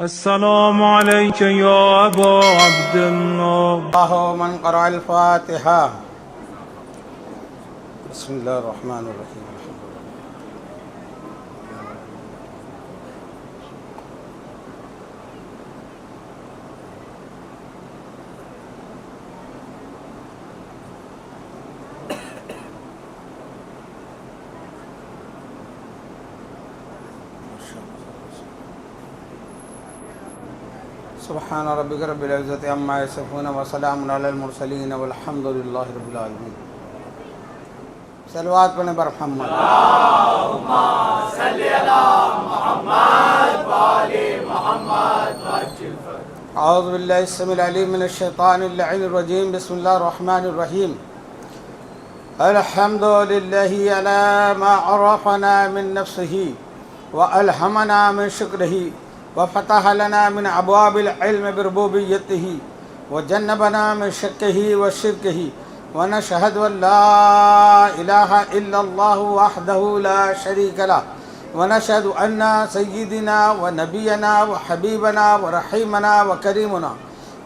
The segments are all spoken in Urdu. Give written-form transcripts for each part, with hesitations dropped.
السلام عليك يا أبا عبد الله. الله من قرأ الفاتحة. بسم الله الرحمن الرحيم. سبحان ربك رب العزة عما يصفون وسلام على المرسلين والحمد لله رب العالمين. صلوات پڑھیں بر محمد. اللهم صل على محمد وآل محمد وعجل فرجهم. اعوذ بالله السميع العليم من الشيطان اللعين الرجيم. بسم الله الرحمن الرحيم. الحمد لله على ما عرفنا من نفسه وألهمنا من شكره وفتح لنا من أبواب العلم بربوبيته وجنبنا من شكه وشركه ونشهد أن لا إله إلا الله وحده لا شريك له ونشهد أن سيدنا ونبينا وحبيبنا ورحيمنا وكريمنا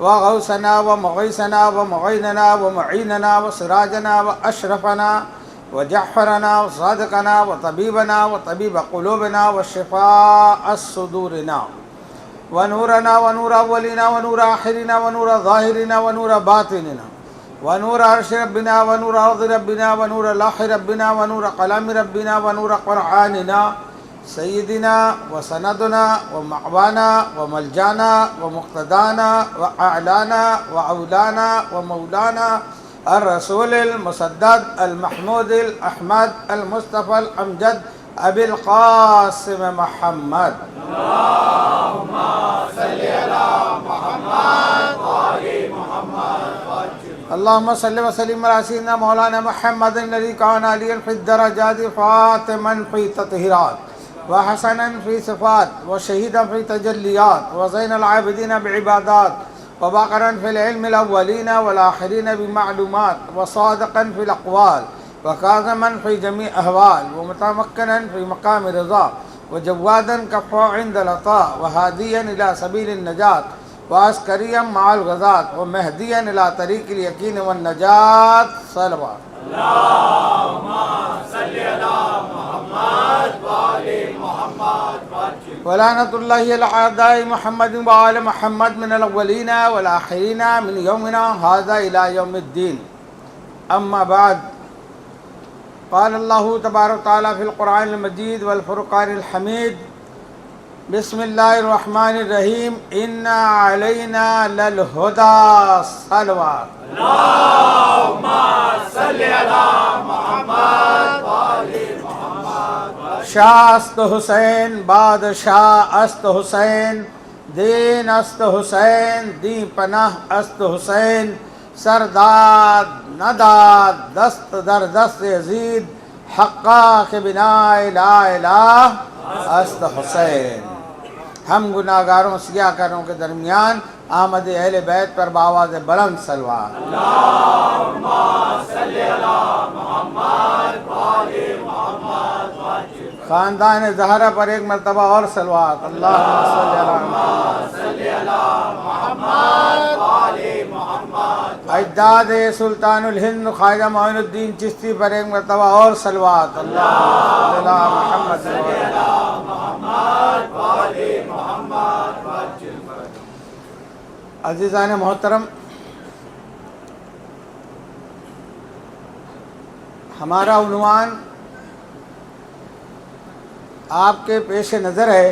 وغوثنا ومغيثنا ومعيننا ومعيننا وسراجنا وأشرفنا وجعفرنا وصادقنا وطبيبنا وطبيب قلوبنا وشفاء صدورنا ونورنا ونور أولنا ونور آخرنا ونور ظاهرنا ونور باطننا ونور عرش ربنا ونور أرض ربنا ونور لوح ربنا ونور قلم ربنا ونور قرآننا سيدنا وسندنا ومعوانا وملجانا ومقتدانا وأعلانا وأولانا ومولانا الرسول المسدد المحمود الأحمد المصطفى الأمجد أبي القاسم محمد. اللهم صل على محمد وآل محمد وعجل. اللهم صل وسلم على سيدنا مولانا محمد الذي كان عليا في الدرجات فاطما في تطهيرات وحسنا في صفات وشهيدا في تجليات وزين العابدين بعبادات وباقرا في العلم الأولين والآخرين بمعلومات وصادقا في الأقوال وكاظما في جميع أهوال ومتمكنا في مقام رضا وجوادا كفوا عند العطاء وهاديا إلى سبيل النجاة وعسكريا مع الغزاة ومهديا إلى طريق اليقين والنجاة. صلوات. اللهم صل على محمد وآل محمد وعجل. ولعنة الله على أعداء محمد وآل محمد من الأولين والآخرين من يومنا هذا إلى يوم الدين. أما بعد، قال الله تبارك وتعالى في القرآن المجيد والفرقان الحميد: بسم الله الرحمن الرحيم. إنا علينا للهدى. صلوات. اللهم صل على محمد وآل محمد. شاہ است حسین، بادشاہ است حسین، دین است حسین، دی پناہ است حسین، سرداد نداد دست در دست یزید، حقا کے بنا لا الہ است حسین. ہم گناہگاروں سیاہ کروں کے درمیان آمد اہل بیت پر بآواز بلند صلوات. اللهم صل على محمد وآل محمد وعجل. خاندان زہرا پر ایک مرتبہ اور صلوات. اللہم صلی علی محمد وآل محمد. اجداد سلطان الہند خواجہ معین الدین چشتی پر ایک مرتبہ اور صلوات. اللہ علی محمد. محمد وآل محمد وعجل. عزیزان محترم، ہمارا عنوان آپ کے پیش نظر ہے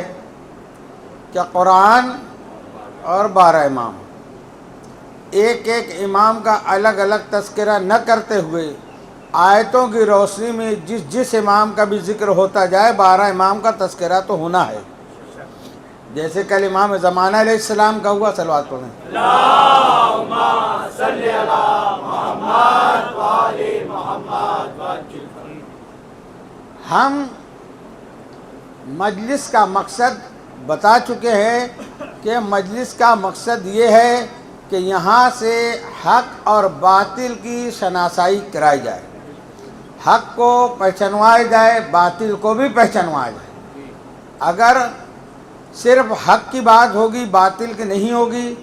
کہ قرآن اور 12 امام، ایک ایک امام کا الگ الگ تذکرہ نہ کرتے ہوئے آیتوں کی روشنی میں جس امام کا بھی ذکر ہوتا جائے 12 امام کا تذکرہ تو ہونا ہے. جیسے کل امام زمانہ علیہ السلام کا ہوا. صلوات پڑھیں. اللهم صل على محمد وآل محمد وعجل. ہم مجلس کا مقصد بتا چکے ہیں کہ مجلس کا مقصد یہ ہے کہ یہاں سے حق اور باطل کی شناسائی کرائی جائے، حق کو پہچانوایا جائے، باطل کو بھی پہچانوایا جائے. اگر صرف حق کی بات ہوگی، باطل کی نہیں ہوگی،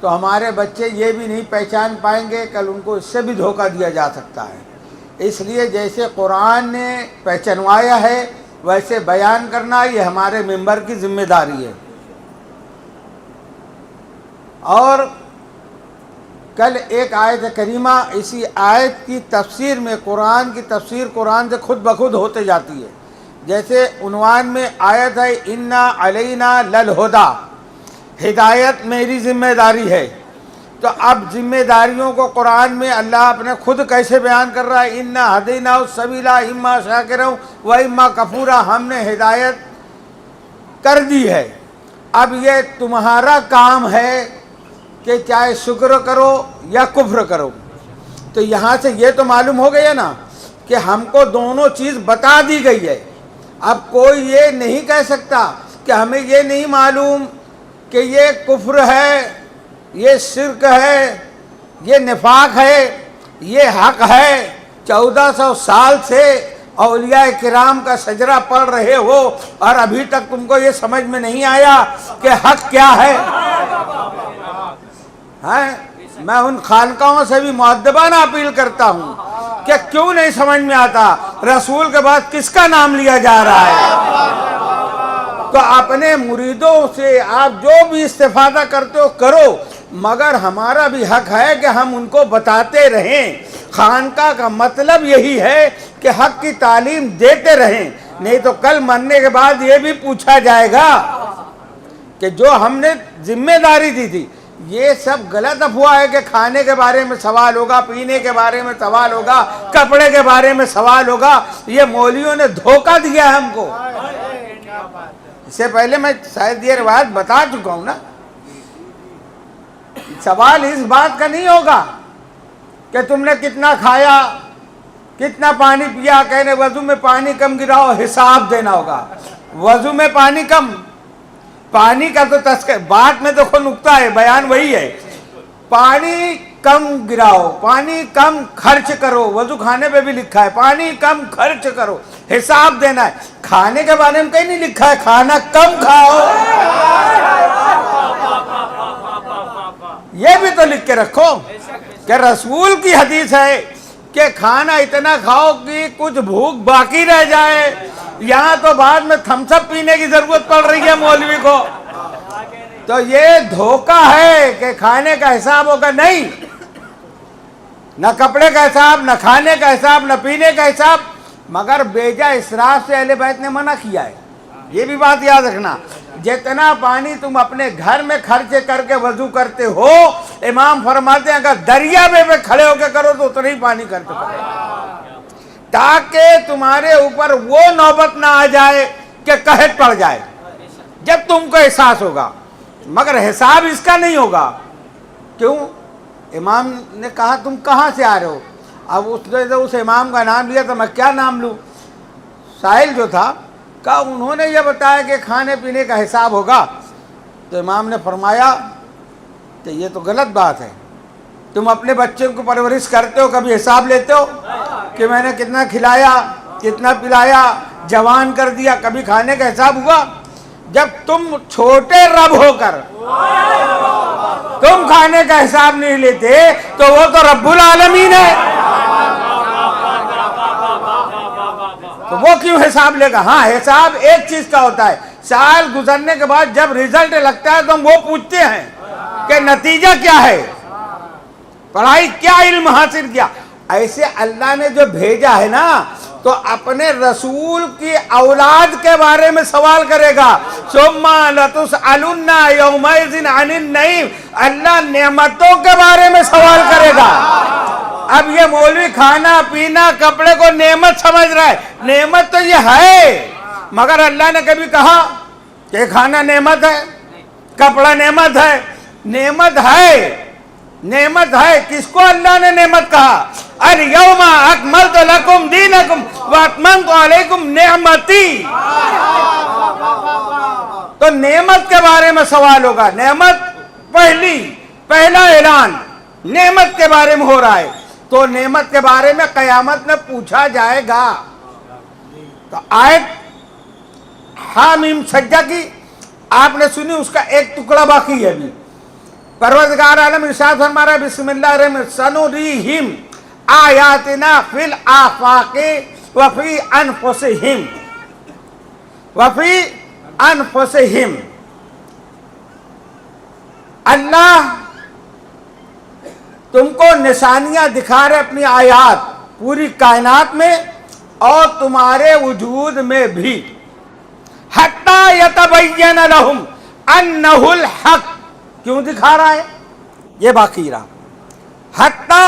تو ہمارے بچے یہ بھی نہیں پہچان پائیں گے، کل ان کو اس سے بھی دھوکہ دیا جا سکتا ہے۔ اس لیے جیسے قرآن نے پہچنوایا ہے ویسے بیان کرنا یہ ہمارے ممبر کی ذمہ داری ہے۔ اور کل ایک آیت کریمہ، اسی آیت کی تفسیر میں قرآن کی تفسیر قرآن سے خود بخود ہوتے جاتی ہے۔ جیسے عنوان میں آیت ہے انا علینا للہدی، ہدایت میری ذمہ داری ہے، تو اب ذمہ داریوں کو قرآن میں اللہ اپنے خود کیسے بیان کر رہا ہے؟ انا ہدیناہ السبیل اما شاکرا و اما کفورا، ہم نے ہدایت کر دی ہے، اب یہ تمہارا کام ہے کہ چاہے شکر کرو یا کفر کرو۔ تو یہاں سے یہ تو معلوم ہو گیا نا کہ ہم کو دونوں چیز بتا دی گئی ہے۔ اب کوئی یہ نہیں کہہ سکتا کہ ہمیں یہ نہیں معلوم کہ یہ کفر ہے، یہ شرک ہے، یہ نفاق ہے، یہ حق ہے۔ 1400 سال سے اولیاء کرام کا شجرہ پڑھ رہے ہو اور ابھی تک تم کو یہ سمجھ میں نہیں آیا کہ حق کیا ہے؟ میں ان خانقاہوں سے بھی مؤدبانہ اپیل کرتا ہوں کہ کیوں نہیں سمجھ میں آتا رسول کے بعد کس کا نام لیا جا رہا ہے؟ تو اپنے مریدوں سے آپ جو بھی استفادہ کرتے ہو کرو، مگر ہمارا بھی حق ہے کہ ہم ان کو بتاتے رہیں۔ خانقاہ کا مطلب یہی ہے کہ حق کی تعلیم دیتے رہیں، نہیں تو کل مرنے کے بعد یہ بھی پوچھا جائے گا کہ جو ہم نے ذمہ داری دی تھی۔ یہ سب غلط افواہ ہے کہ کھانے کے بارے میں سوال ہوگا، پینے کے بارے میں سوال ہوگا، کپڑے کے بارے میں سوال ہوگا۔ یہ مولویوں نے دھوکہ دیا ہے ہم کو۔ اس سے پہلے میں شاید یہ روایت بتا چکا ہوں نا، سوال اس بات کا نہیں ہوگا کہ تم نے کتنا کھایا، کتنا پانی پیا، کہنے وضو میں پانی کم گراؤ، حساب دینا ہوگا۔ وضو میں پانی کم، پانی کا تو تذکر بات میں دیکھو نکتہ ہے، بیان وہی ہے، پانی کم گراؤ، پانی کم خرچ کرو، وضو خانے پہ بھی لکھا ہے پانی کم خرچ کرو، حساب دینا ہے۔ کھانے کے بارے میں کہیں نہیں لکھا ہے کھانا کم کھاؤ، یہ بھی تو لکھ کے رکھو کہ رسول کی حدیث ہے کہ کھانا اتنا کھاؤ کہ کچھ بھوک باقی رہ جائے۔ یہاں تو بعد میں تھمس اپ پینے کی ضرورت پڑ رہی ہے مولوی کو۔ تو یہ دھوکہ ہے کہ کھانے کا حساب ہوگا، نہیں، نہ کپڑے کا حساب، نہ کھانے کا حساب، نہ پینے کا حساب، مگر بیجا اسراف سے اہل بیت نے منع کیا ہے۔ یہ بھی بات یاد رکھنا، جتنا پانی تم اپنے گھر میں خرچ کر کے وضو کرتے ہو، امام فرماتے ہیں اگر دریا میں پہ کھڑے ہو کے کرو تو اتنا ہی پانی خرچ کرو، تاکہ تمہارے اوپر وہ نوبت نہ آ جائے کہ قحط پڑ جائے، جب تم کو احساس ہوگا، مگر حساب اس کا نہیں ہوگا۔ کیوں؟ امام نے کہا تم کہاں سے آ رہے ہو؟ اب اس امام کا نام لیا تو میں کیا نام لوں؟ سائل جو تھا کہا انہوں نے یہ بتایا کہ کھانے پینے کا حساب ہوگا، تو امام نے فرمایا کہ یہ تو غلط بات ہے، تم اپنے بچوں کو پرورش کرتے ہو، کبھی حساب لیتے ہو کہ میں نے کتنا کھلایا، کتنا پلایا، جوان کر دیا، کبھی کھانے کا حساب ہوا؟ جب تم چھوٹے رب ہو کر تم کھانے کا حساب نہیں لیتے تو وہ تو رب العالمین ہے، تو وہ کیوں حساب لے گا؟ ہاں حساب ایک چیز کا ہوتا ہے، سال گزرنے کے بعد جب رزلٹ لگتا ہے تو ہم وہ پوچھتے ہیں کہ نتیجہ کیا ہے، پڑھائی کیا، علم حاصل کیا۔ ایسے اللہ نے جو بھیجا ہے نا تو اپنے رسول کی اولاد کے بارے میں سوال کرے گا، ثم لتسألن یومئذ عن النعیم، اللہ نعمتوں کے بارے میں سوال کرے گا۔ اب یہ مولوی کھانا پینا کپڑے کو نعمت سمجھ رہا ہے، نعمت تو یہ ہے، مگر اللہ نے کبھی کہا کہ کھانا نعمت ہے، کپڑا نعمت ہے؟ نعمت ہے، نعمت ہے۔ کس کو اللہ نے نعمت کہا؟ الیوم اکملت لکم دینکم واتممت علیکم نعمتی۔ تو نعمت کے بارے میں سوال ہوگا، نعمت پہلا اعلان نعمت کے بارے میں ہو رہا ہے، تو نعمت کے بارے میں قیامت میں پوچھا جائے گا۔ تو آیت حامیم سجدہ کی آپ نے سنی، اس کا ایک ٹکڑا باقی ہے ابھی. پروردگار عالم ارشاد فرما رہا ہے بسم اللہ الرحمن الرحیم سنریہم آیاتنا فی الآفاق وفی انفسہم اللہ تم کو نشانیاں دکھا رہے اپنی آیات پوری کائنات میں اور تمہارے وجود میں بھی. حتی یتبین لہم انہ الحق، کیوں دکھا رہا ہے؟ یہ باقی رہا. حتی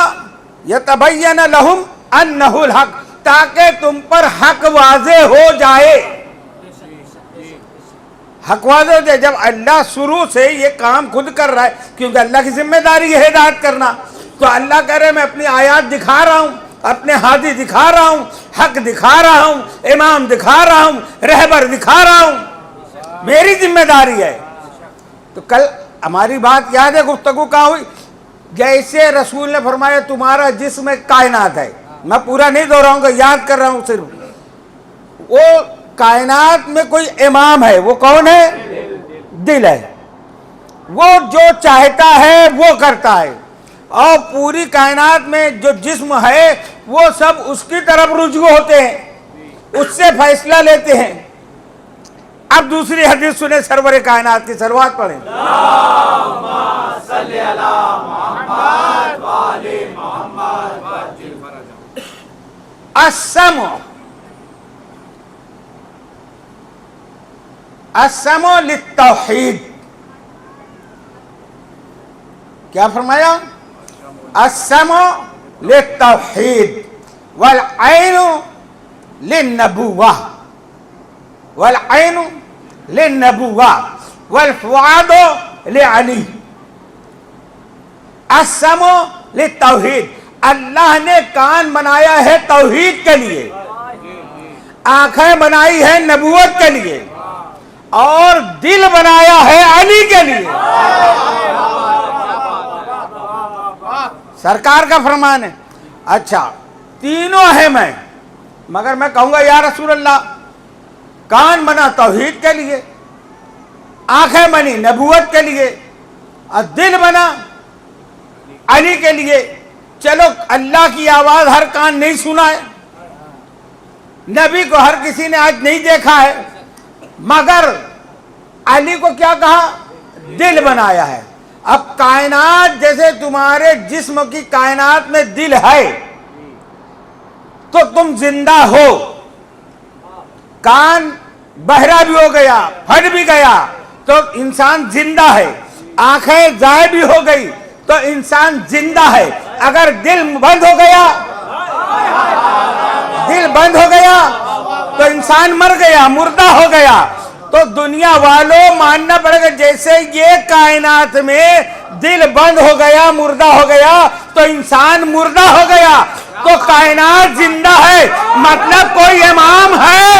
یتبین لہم انہ الحق، تاکہ تم پر حق واضح ہو جائے. حق واضح ہو جائے. جب اللہ شروع سے یہ کام خود کر رہا ہے، کیونکہ اللہ کی ذمہ داری ہے ہدایت کرنا، تو اللہ کہہ رہے میں اپنی آیات دکھا رہا ہوں، اپنے ہادی دکھا رہا ہوں، حق دکھا رہا ہوں، امام دکھا رہا ہوں، رہبر دکھا رہا ہوں، میری ذمہ داری ہے. تو کل ہماری بات یاد ہے، گفتگو کہاں ہوئی؟ جیسے رسول نے فرمایا تمہارا جسم کائنات ہے. میں پورا نہیں دہراؤں گا، یاد کر رہا ہوں صرف. وہ کائنات میں کوئی امام ہے، وہ کون ہے؟ دل ہے. وہ جو چاہتا ہے وہ کرتا ہے، اور پوری کائنات میں جو جسم ہے وہ سب اس کی طرف رجوع ہوتے ہیں، اس سے فیصلہ لیتے ہیں. اب دوسری حدیث سنیں، سرور کائنات کی صلوات پڑھیں. اللہم صلی علی محمد و آل محمد. السمع للتوحید. کیا فرمایا؟ السمع للتوحید والعین للنبوہ والفؤاد لعلی. السمع للتوحید، اللہ نے کان بنایا ہے توحید کے لیے، آنکھیں بنائی ہے نبوت کے لیے، اور دل بنایا ہے علی کے لیے. سرکار کا فرمان ہے. اچھا تینوں اہم ہیں، مگر میں کہوں گا یا رسول اللہ کان بنا توحید کے لیے، آنکھیں بنی نبوت کے لیے، اور دل بنا علی کے لیے. چلو اللہ کی آواز ہر کان نہیں سنا ہے، نبی کو ہر کسی نے آج نہیں دیکھا ہے، مگر علی کو کیا کہا؟ دل بنایا ہے. اب کائنات جیسے تمہارے جسم کی کائنات میں دل ہے تو تم زندہ ہو. کان بہرا بھی ہو گیا، پھٹ بھی گیا تو انسان زندہ ہے. آنکھیں ضائع بھی ہو گئی تو انسان زندہ ہے. اگر دل بند ہو گیا تو انسان مر گیا، مردہ ہو گیا. تو دنیا والوں ماننا پڑے گا جیسے یہ کائنات میں دل بند ہو گیا، مردہ ہو گیا تو انسان مردہ ہو گیا، تو کائنات زندہ ہے، مطلب کوئی امام ہے.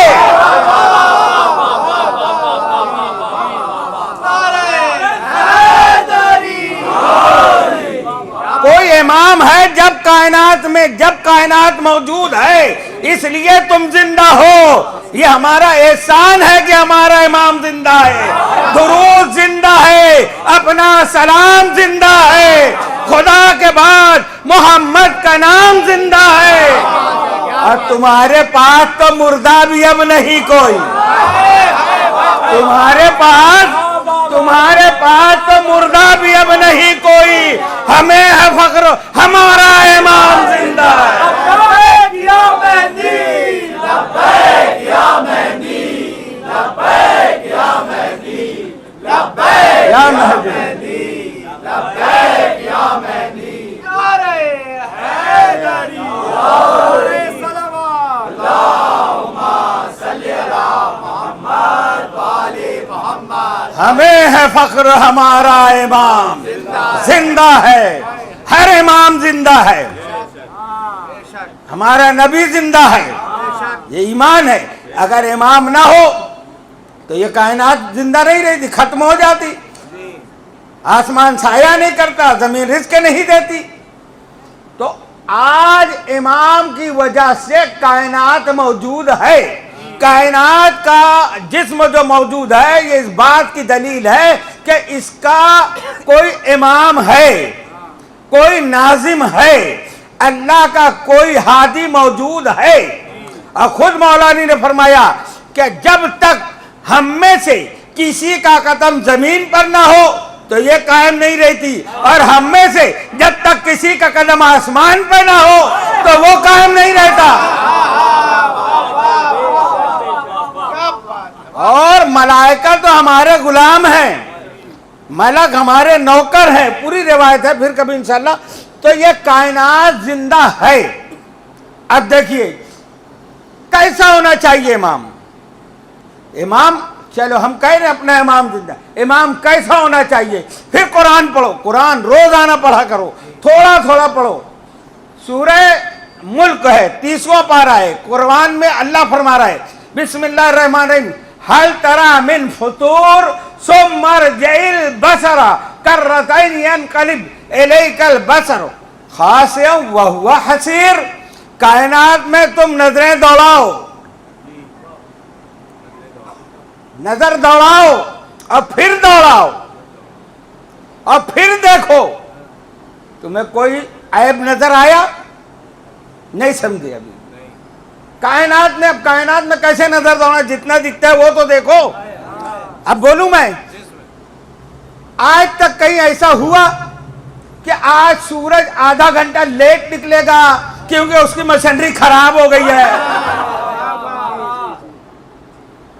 کوئی امام ہے جب کائنات موجود ہے، اس لیے تم زندہ ہو. یہ ہمارا احسان ہے کہ ہمارا امام زندہ ہے، درود زندہ ہے، اپنا سلام زندہ ہے، خدا کے بعد محمد کا نام زندہ ہے. اور تمہارے پاس تو مردہ بھی اب نہیں کوئی، تمہارے پاس تو مردہ بھی اب نہیں کوئی. ہمیں ہے فخر، ہمارا امام زندہ ہے. یا مہدی ہمیں ہے فخر، ہمارا امام زندہ ہے. ہر امام زندہ ہے، ہمارا نبی زندہ ہے. یہ ایمان ہے. اگر امام نہ ہو تو یہ کائنات زندہ نہیں رہتی، ختم ہو جاتی. آسمان سایہ نہیں کرتا، زمین رزق نہیں دیتی. تو آج امام کی وجہ سے کائنات موجود ہے. کائنات کا جسم جو موجود ہے یہ اس بات کی دلیل ہے کہ اس کا کوئی امام ہے، کوئی ناظم ہے، اللہ کا کوئی ہادی موجود ہے۔ اور خود مولانا نے فرمایا کہ جب تک ہم میں سے کسی کا قدم زمین پر نہ ہو تو یہ قائم نہیں رہتی، اور ہم میں سے جب تک کسی کا قدم آسمان پہ نہ ہو تو وہ قائم نہیں رہتا۔ اور ملائکہ تو ہمارے غلام ہیں، ملک ہمارے نوکر ہیں، پوری روایت ہے، پھر کبھی انشاءاللہ۔ تو یہ کائنات زندہ ہے۔ اب دیکھیے کیسا ہونا چاہیے امام؟ امام چلو ہم کہہ رہے ہیں اپنا امام زندہ، امام کیسا ہونا چاہیے؟ پھر قرآن پڑھو، قرآن روزانہ پڑھا کرو، تھوڑا تھوڑا پڑھو۔ سورہ ملک ہے 30واں پارہ ہے، قرآن میں اللہ فرما رہا ہے بسم اللہ الرحمن الرحیم هل ترى من فطور ثم ارجع البصر كرتين ينقلب اليك البصر خاسئا وهو حسير۔ کائنات میں تم نظریں دوڑاؤ، نظر دوڑاؤ اور پھر دوڑاؤ اور پھر دیکھو، تمہیں کوئی عیب نظر آیا؟ نہیں سمجھے ابھی؟ کائنات میں، اب کائنات میں کیسے نظر دوڑنا؟ جتنا دکھتا ہے وہ تو دیکھو۔ اب بولوں میں، آج تک کہیں ایسا ہوا کہ آج سورج آدھا گھنٹہ لیٹ نکلے گا کیونکہ اس کی مشینری خراب ہو گئی ہے؟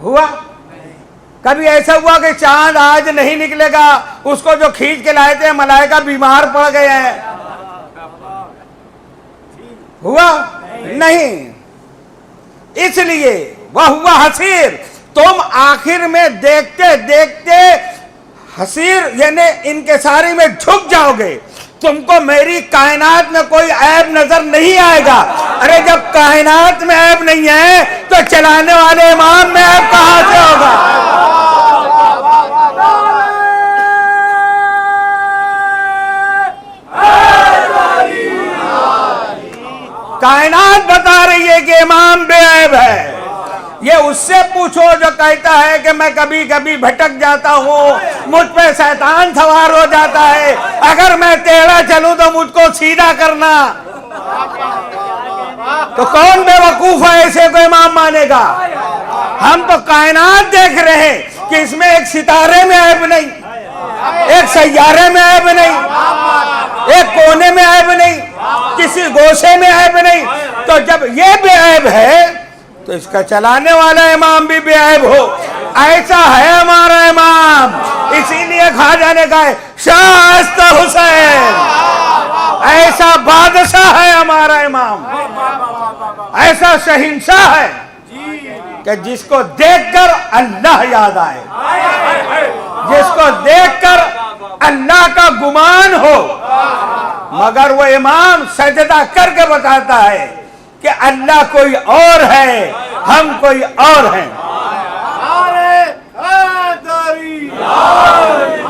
ہوا؟ کبھی ایسا ہوا کہ چاند آج نہیں نکلے گا، اس کو جو کھینچ کے لائے تھے ملائکہ بیمار پڑ گئے ہیں؟ ہوا؟ نہیں۔ اس لیے وہ ہوا حسیر، تم آخر میں دیکھتے دیکھتے حسیر یعنی انکساری میں جھک جاؤ گے، تم کو میری کائنات میں کوئی عیب نظر نہیں آئے گا۔ ارے جب کائنات میں عیب نہیں ہے تو چلانے والے امام میں عیب کہاں سے ہوگا؟ کائنات بتا رہی ہے کہ امام بے عیب ہے۔ یہ اس سے پوچھو جو کہتا ہے کہ میں کبھی کبھی بھٹک جاتا ہوں، مجھ پہ شیطان سوار ہو جاتا ہے، اگر میں ٹیڑھا چلوں تو مجھ کو سیدھا کرنا۔ تو کون بے وقوف ہے ایسے کو امام مانے گا؟ ہم تو کائنات دیکھ رہے ہیں کہ اس میں ایک ستارے میں عیب نہیں، ایک سیارے میں عیب نہیں، ایک کونے میں عیب نہیں، کسی گوشے میں عیب نہیں۔ تو جب یہ بے عیب ہے تو اس کا چلانے والا امام بھی بے عیب ہو۔ ایسا ہے ہمارا امام، اسی لیے خواجہ نے کہا ہے شائستہ حسین، ایسا بادشاہ ہے ہمارا امام، ایسا شہنشاہ ہے کہ جس کو دیکھ کر اللہ یاد آئے، جس کو دیکھ کر اللہ کا گمان ہو۔ مگر وہ امام سجدہ کر کے بتاتا ہے کہ اللہ کوئی اور ہے، ہم کوئی اور ہیں۔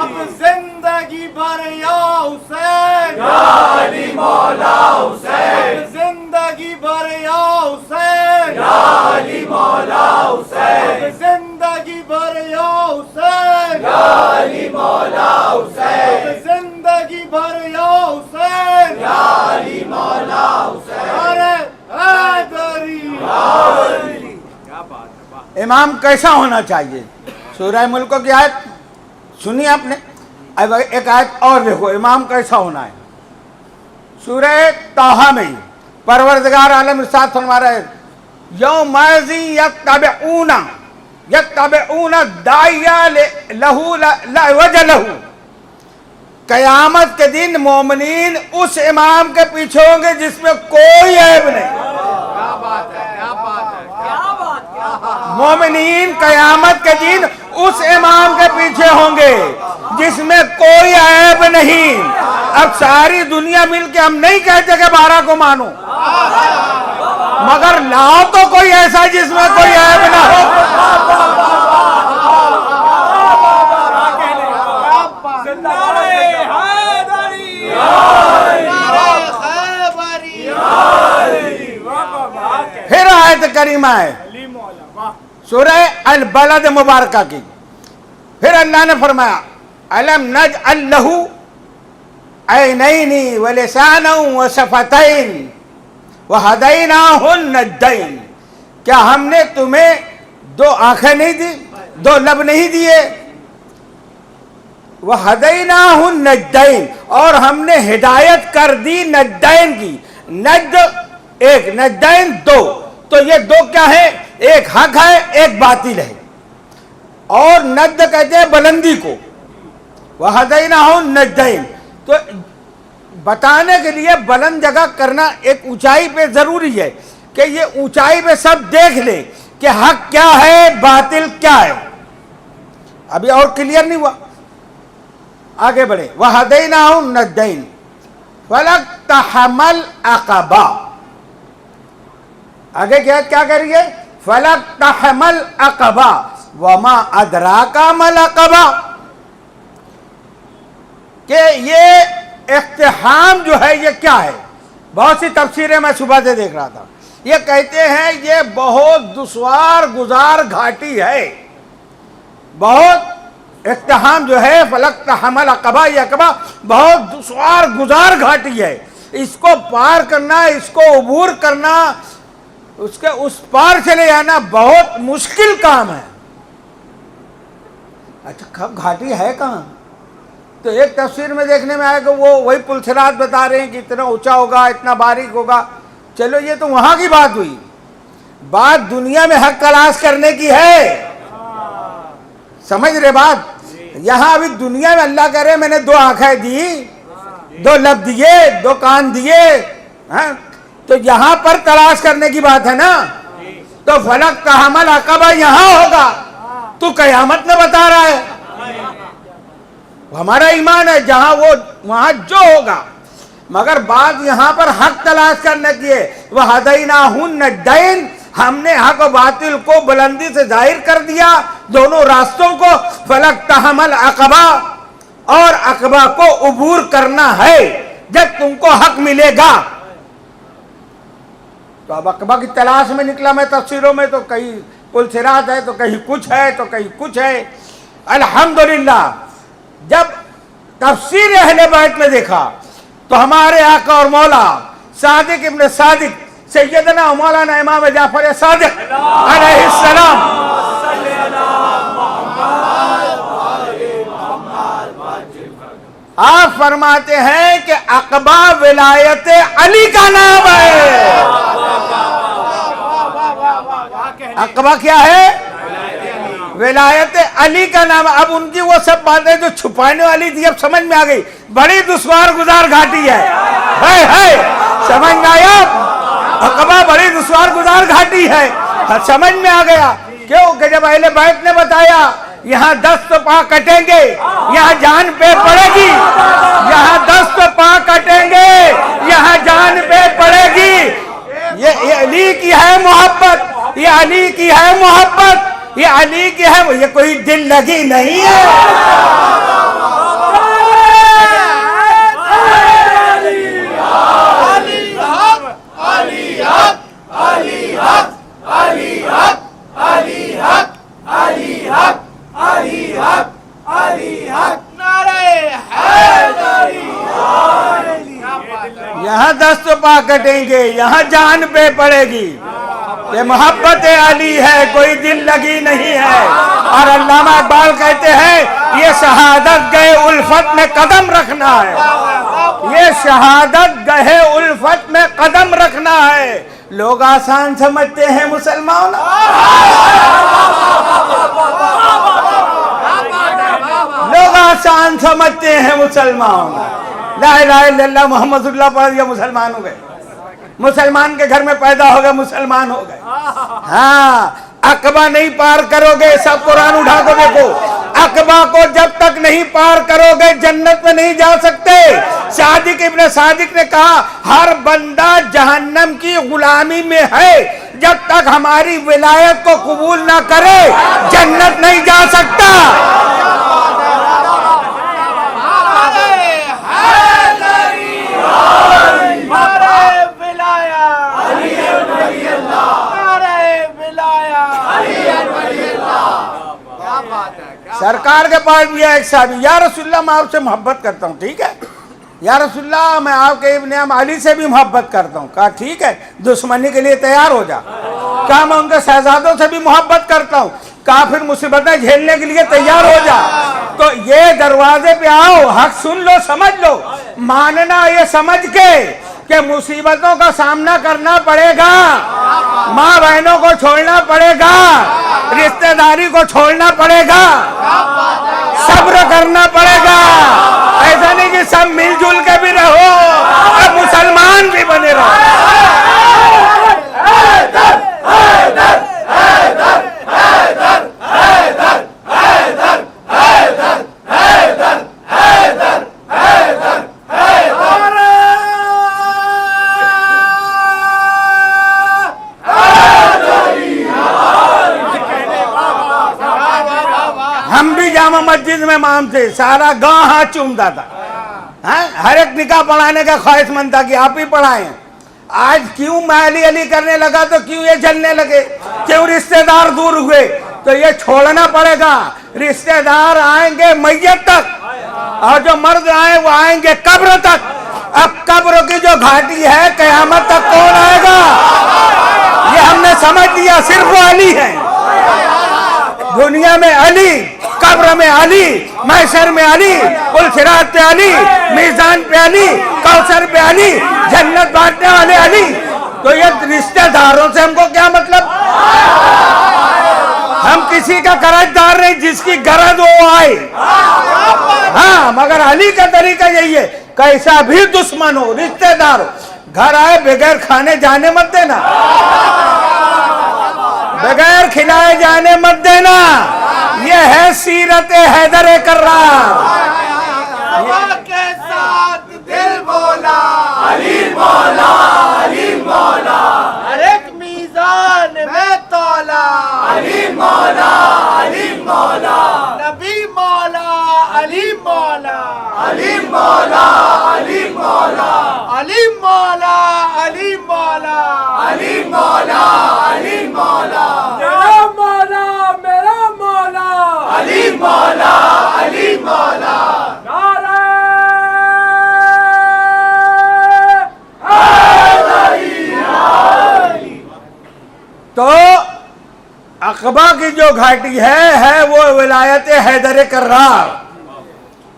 اب زندگی بھر یا حسین، یا علی مولا حسین، زندگی بھر یا حسین، یا علی مولا حسین، زندگی بھر یا حسین، یا علی مولا حسین، زندگی بھر یا حسین، یا علی مولا حسین۔ امام کیسا ہونا چاہیے؟ سورہ ملک کی آیت سنی آپ نے، اب ایک آیت اور دیکھو امام کیسا ہونا ہے۔ سورہ طٰہٰ میں پروردگار عالم ارشاد فرما رہا ہے یومئذ یتبعون الداعی لہ لا عوج لہ، قیامت کے دن مومنین اس امام کے پیچھے ہوں گے جس میں کوئی عیب نہیں۔ مومنین قیامت کے دن اس امام کے پیچھے ہوں گے جس میں کوئی عیب نہیں۔ اب ساری دنیا مل کے ہم نہیں کہتے کہ 12 کو مانو، مگر لاؤ تو کوئی ایسا جس میں کوئی عیب نہ ہو۔ پھر آیت کریمہ ہے سورہ البلد مبارکہ کی. پھر اللہ نے فرمایا الم نجعل لہ عینین ولسانا وشفتین وہدیناہ النجدین. کیا ہم نے تمہیں دو آنکھیں نہیں دی, دو لب نہیں دیے؟ وہدیناہ النجدین, اور ہم نے ہدایت کر دی نجدین کی. نجد ایک, نجدین دو. تو یہ دو کیا ہے؟ ایک حق ہے, ایک باطل ہے. اور نجد کہتے ہیں بلندی کو. وہدیناہ النجدین, تو بتانے کے لیے بلند جگہ کرنا ایک اونچائی پہ ضروری ہے کہ یہ اونچائی پہ سب دیکھ لیں کہ حق کیا ہے, باطل کیا ہے. ابھی اور کلیئر نہیں ہوا, آگے بڑھے. وہدیناہ النجدین فلقتحم العقبہ. آگے کیا کہہ رہی ہے؟ فلقتحم العقبہ وما ادراک ما العقبہ. کہ یہ اقتحام جو ہے یہ کیا ہے؟ بہت سی تفسیریں میں صبح سے دیکھ رہا تھا. یہ کہتے ہیں یہ بہت دشوار گزار گھاٹی ہے. بہت اقتحام جو ہے فلقتحم العقبہ, یہ عقبہ بہت دشوار گزار گھاٹی ہے. اس کو پار کرنا, اس کو عبور کرنا, اس کے اس پار چلے جانا بہت مشکل کام ہے. اچھا گھاٹی ہے کہاں؟ تو ایک تفسیر میں دیکھنے میں آیا کہ وہ وہی پل صراط بتا رہے ہیں کہ اتنا اونچا ہوگا, اتنا باریک ہوگا. چلو یہ تو وہاں کی بات ہوئی. بات دنیا میں حق تلاش کرنے کی ہے. سمجھ رہے بات؟ یہاں ابھی دنیا میں اللہ کہہ رہے میں نے دو آنکھیں دی, دو لب دیے, دو کان دیے, تو یہاں پر تلاش کرنے کی بات ہے نا. تو فلقتحم العقبہ یہاں ہوگا, تو قیامت میں بتا رہا ہے. ہمارا ایمان ہے جہاں وہ وہاں جو ہوگا, مگر بات یہاں پر حق تلاش کرنے کی ہے. وہدیناہ النجدین, ہم نے حق و باطل کو بلندی سے ظاہر کر دیا, دونوں راستوں کو. فلقتحم العقبہ, اور عقبہ کو عبور کرنا ہے جب تم کو حق ملے گا. تو اب عقبہ کی تلاش میں نکلا میں تفسیروں میں, تو کہیں پل صراط ہے, تو کہیں کچھ ہے, تو کہیں کچھ ہے. الحمدللہ جب تفسیر اہل بیت میں دیکھا تو ہمارے آقا اور مولا صادق ابن صادق سیدنا مولانا امام جعفر صادق علیہ السلام آپ فرماتے ہیں کہ عقبہ ولایت علی کا نام ہے. عقبہ کیا ہے؟ ولایت علی کا نام. اب ان کی وہ سب باتیں جو چھپانے والی تھی اب سمجھ میں آ گئی. بڑی دشوار گزار گھاٹی ہے, سمجھ میں آیا؟ عقبہ بڑی دشوار گزار گھاٹی ہے, سمجھ میں آ گیا. کیوں کہ جب اہل بیت نے بتایا یہاں 10 تو پاں کٹیں گے, یہاں جان پہ پڑے گی, یہاں 10 تو پاں کٹیں گے, یہاں جان پہ پڑے گی. یہ علی کی ہے محبت, یہ علی کی ہے محبت, یہ علی کی ہے, یہ کوئی دل لگی نہیں ہے. یہاں 10 تو پا کٹیں گے, یہاں جان پہ پڑے گی. یہ محبت علی ہے, کوئی دل لگی نہیں ہے. اور علامہ اقبال کہتے ہیں یہ شہادت گئے الفت میں قدم رکھنا ہے, یہ شہادت گئے الفت میں قدم رکھنا ہے. لوگ آسان سمجھتے ہیں مسلمان, لوگ آسان سمجھتے ہیں مسلمان. لا الہ الا اللہ محمد اللہ پڑھ دیا مسلمان ہو گئے, مسلمان کے گھر میں پیدا ہو گئے مسلمان ہو گئے. ہاں عقبہ نہیں پار کرو گے, سب قرآن اٹھا کو دیکھو, عقبہ کو جب تک نہیں پار کرو گے جنت میں نہیں جا سکتے. صادق ابن صادق نے کہا ہر بندہ جہنم کی غلامی میں ہے, جب تک ہماری ولایت کو قبول نہ کرے جنت نہیں جا سکتا. سرکار کے پاس بھی ایک صحابی, یا رسول اللہ میں آپ سے محبت کرتا ہوں, ٹھیک ہے, یا رسول اللہ میں آپ کے ابن عم علی سے بھی محبت کرتا ہوں. کہا ٹھیک ہے, دشمنی کے لیے تیار ہو جا. کہا میں ان کے شہزادوں سے بھی محبت کرتا ہوں. کہا پھر مصیبتیں جھیلنے کے لیے تیار ہو جا. تو یہ دروازے پہ آؤ, حق سن لو, سمجھ لو, ماننا یہ سمجھ کے کہ مصیبتوں کا سامنا کرنا پڑے گا, ماں بہنوں کو چھوڑنا پڑے گا, رشتہ داری کو چھوڑنا پڑے گا, صبر کرنا پڑے گا. ایسا نہیں کہ سب مل جل کے بھی رہو اور مسلمان بھی بنے رہو. ہم بھی جامع مسجد میں امام تھے, سارا گاؤں ہاتھ چومتا تھا, ہر ایک نکاح پڑھانے کا خواہش مند تھا کہ آپ ہی پڑھائیں. آج کیوں میں علی علی کرنے لگا تو کیوں یہ جلنے لگے, کیوں رشتہ دار دور ہوئے, تو یہ چھوڑنا پڑے گا. رشتہ دار آئیں گے میت تک, اور جو مرد آئیں وہ آئیں گے قبر تک. اب قبر کی جو گھاٹی ہے قیامت تک کون آئے گا, یہ ہم نے سمجھ لیا صرف وہ علی ہے. دنیا میں علی, قبر میں علی, محشر میں علی, پل صراط پہ علی, میزان پہ علی, کوثر پہ علی, جنت بانٹنے والے علی. تو یہ رشتہ داروں سے ہم کو کیا مطلب, ہم کسی کا قرض دار نہیں, جس کی غرض وہ آئے. ہاں مگر علی کا طریقہ یہی ہے, کیسا بھی دشمن ہو, رشتہ دار ہو, گھر آئے بغیر کھانے جانے مت دینا, بغیر کھلائے جانے مت دینا. یہ ہے سیرت حیدر کرار. کے ساتھ دل بولا علی مولا, علی مولا, ہر ایک میزان میں تولا علی مولا, علی مولا, نبی مولا علی مولا, علی مولا, علی مولا, علی مولا, علی مولا, علی مولا, علی مولا, میرا مولا, میرا مولا, علی مولا, علی مولا. تو عقبہ کی جو گھاٹی ہے وہ ولایت حیدر کرار.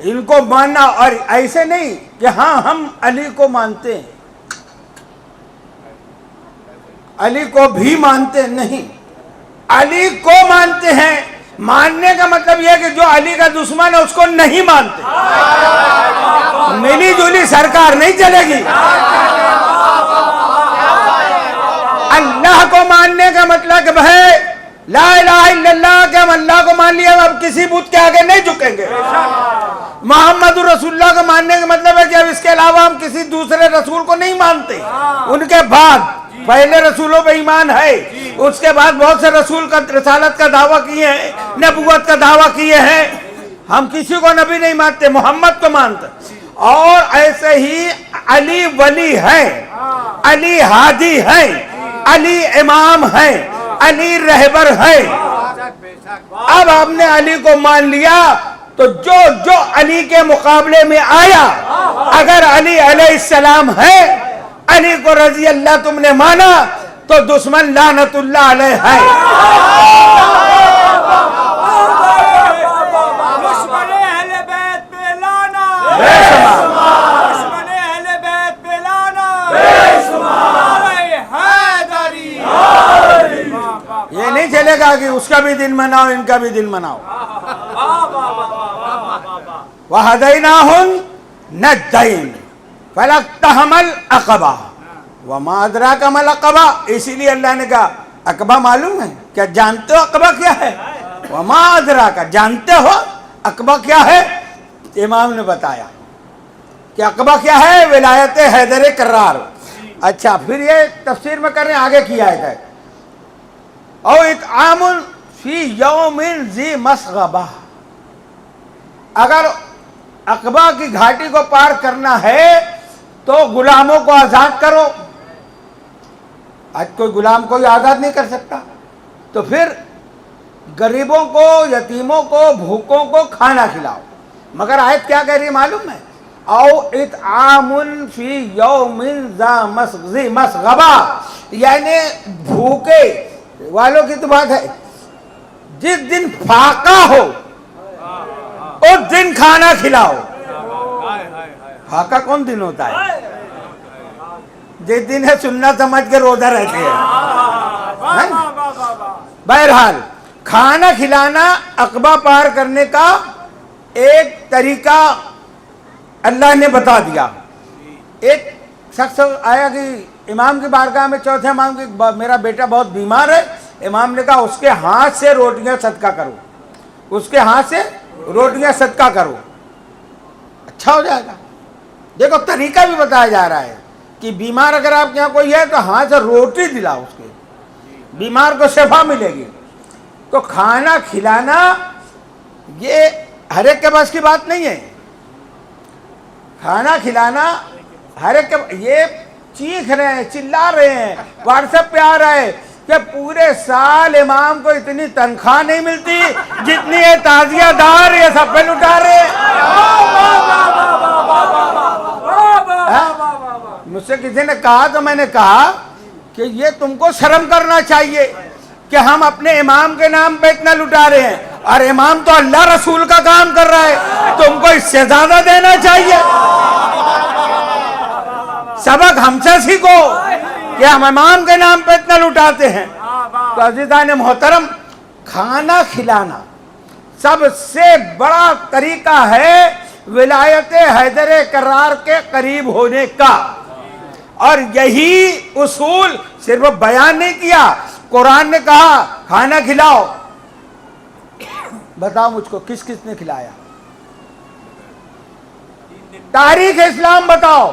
ان کو ماننا, اور ایسے نہیں کہ ہاں ہم علی کو مانتے ہیں, علی کو بھی مانتے نہیں, علی کو مانتے ہیں. ماننے کا مطلب یہ کہ جو علی کا دشمن ہے اس کو نہیں مانتے. ملی جلی سرکار نہیں چلے گی. اللہ کو ماننے کا مطلب کہ بھائی لا الہ الا اللہ, کہ ہم اللہ کو مان لیا, اب کسی بت کے آگے نہیں جھکیں گے. محمد رسول اللہ کو ماننے کا مطلب ہے کہ اب اس کے علاوہ ہم کسی دوسرے رسول کو نہیں مانتے. ان کے بعد پہلے رسولوں پہ ایمان ہے, اس کے بعد بہت سے رسول کا رسالت کا دعویٰ کیے ہیں, نبوت کا دعویٰ کیے ہیں. ہم کسی کو نبی نہیں مانتے, محمد کو مانتے. اور ایسے ہی علی ولی ہے, علی ہادی ہے, علی امام ہے, علی رہبر ہے. اب آپ نے علی کو مان لیا تو جو جو علی کے مقابلے میں آیا, اگر علی علیہ السلام ہے, علی کو رضی اللہ تم نے مانا, تو دشمن لعنت اللہ علیہ ہے. دشمن اہل بیت پہ لانا, دشمن اہل بیت پہ لانا, حیدری. یہ نہیں چلے گا کہ اس کا بھی دن مناؤ ان کا بھی دن مناؤ. وَهَدَيْنَاهُمْ نَجْدَيْنِ فَلَقْتَحَمَ الْعَقَبَةَ وَمَا أَدْرَاكَ مَا الْعَقَبَةُ. اسی لیے اللہ نے کہا عقبہ معلوم ہے کیا, جانتے ہو عقبہ کیا ہے؟ وَمَا أَدْرَاكَ, جانتے ہو عقبہ کیا ہے؟ امام نے بتایا کہ عقبہ کیا ہے, ولایت حیدر کرار. اچھا پھر یہ تفسیر میں کر رہے ہیں, آگے کی آیت ہے او اطعام فی یوم ذی مسغبہ. اگر عقبہ کی گھاٹی کو پار کرنا ہے تو غلاموں کو آزاد کرو. آج کوئی غلام کوئی آزاد نہیں کر سکتا, تو پھر غریبوں کو، یتیموں کو، بھوکوں کو کھانا کھلاؤ. مگر آیت کیا کہہ رہی ہے معلوم ہے؟ او اطعام فی یوم ذی مسغبہ، یعنی بھوکے والوں کی تو بات ہے، جس دن فاقہ ہو اس دن کھانا کھلاؤ. فاقہ کون دن ہوتا ہے؟ جس دن ہے سنت سمجھ کے روزہ رہتے ہیں. بہرحال کھانا کھلانا عقبہ پار کرنے کا ایک طریقہ اللہ نے بتا دیا. ایک شخص آیا کہ امام کی بارگاہ میں، چوتھے امام کی، میرا بیٹا بہت بیمار ہے. امام نے کہا اس کے ہاتھ سے روٹیاں صدقہ کرو، اس کے ہاتھ سے روٹیاں صدقہ کرو، اچھا ہو جائے گا. دیکھو طریقہ بھی بتایا جا رہا ہے کہ بیمار اگر آپ کے یہاں کوئی ہے تو ہاتھ سے روٹی دلاؤ، اس کے بیمار کو شفا ملے گی. تو کھانا کھلانا یہ ہر ایک کے پاس کی بات نہیں ہے. کھانا کھلانا ہر ایک کے، یہ چیخ رہے ہیں، چلا رہے ہیں، واٹس ایپ پہ آ رہا ہے کہ پورے سال امام کو اتنی تنخواہ نہیں ملتی جتنی یہ تعزیہ دار یہ سب پہ لٹا رہے ہیں. مجھ سے کسی نے کہا تو میں نے کہا کہ یہ تم کو شرم کرنا چاہیے کہ ہم اپنے امام کے نام پہ اتنا لٹا رہے ہیں، اور امام تو اللہ رسول کا کام کر رہا ہے، تم کو اس سے زیادہ دینا چاہیے. سبق ہم سے سیکھو کہ ہم امام کے نام پہ اتنا لٹاتے ہیں. تو عزیزان محترم، کھانا کھلانا سب سے بڑا طریقہ ہے ولایت حیدر کرار کے قریب ہونے کا. اور یہی اصول صرف بیان نہیں کیا، قرآن نے کہا کھانا کھلاؤ. بتاؤ مجھ کو کس کس نے کھلایا؟ تاریخ اسلام بتاؤ